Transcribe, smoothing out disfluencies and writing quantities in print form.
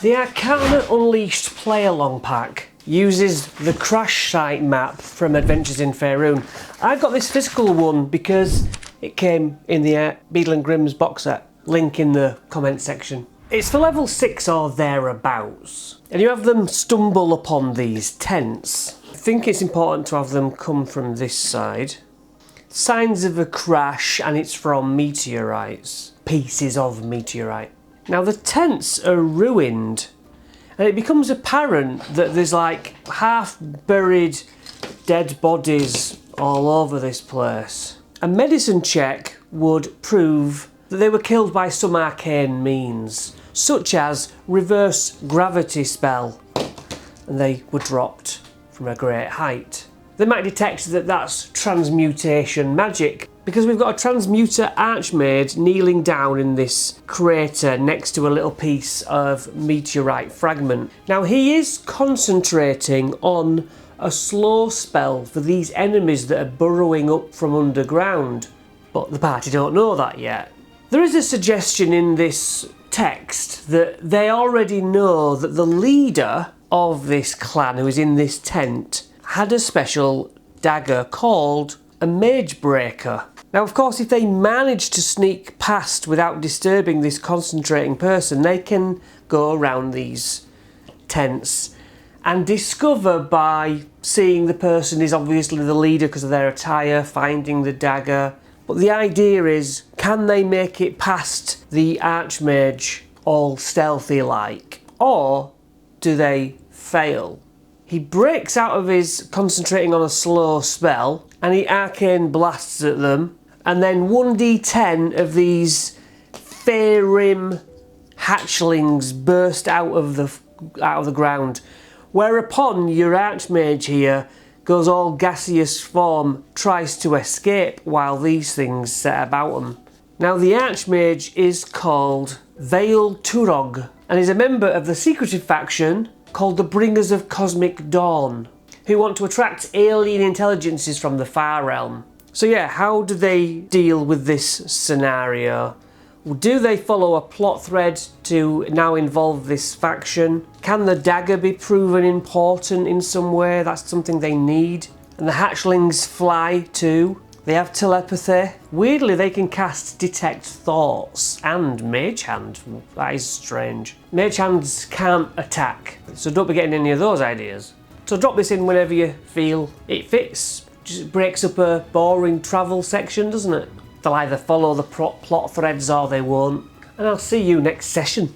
The Arcana Unleashed Playalong Pack uses the crash site map from Adventures in Faerun. I got this physical one because it came in the Beadle and Grimms box set. Link in the comment section. It's for level 6 or thereabouts, and you have them stumble upon these tents. I think it's important to have them come from this side. Signs of a crash, and it's from meteorites. Pieces of meteorite. Now the tents are ruined, and it becomes apparent that there's like half buried dead bodies all over this place. A medicine check would prove that they were killed by some arcane means, such as reverse gravity spell, and they were dropped from a great height. They might detect that that's transmutation magic, because we've got a transmuter archmage kneeling down in this crater next to a little piece of meteorite fragment. Now he is concentrating on a slow spell for these enemies that are burrowing up from underground, but the party don't know that yet. There is a suggestion in this text that they already know that the leader of this clan who is in this tent had a special dagger called a Mage Breaker. Now of course if they manage to sneak past without disturbing this concentrating person, they can go around these tents and discover by seeing the person is obviously the leader because of their attire, finding the dagger. But the idea is, can they make it past the Archmage all stealthy like, or do they fail? He breaks out of his concentrating on a slow spell and he arcane blasts at them, and then 1d10 of these Phaerimm Hatchlings burst out of the ground, whereupon your Archmage here goes all gaseous form, tries to escape while these things set about him. Now the Archmage is called Veil Turog and is a member of the secretive faction called the Bringers of Cosmic Dawn, who want to attract alien intelligences from the Far Realm. So yeah, how do they deal with this scenario? Do they follow a plot thread to now involve this faction? Can the dagger be proven important in some way? That's something they need. And the hatchlings fly too. They have telepathy. Weirdly, they can cast Detect Thoughts and Mage Hand. That is strange. Mage Hands can't attack, so don't be getting any of those ideas. So drop this in whenever you feel it fits. Just breaks up a boring travel section, doesn't it? They'll either follow the plot threads or they won't. And I'll see you next session.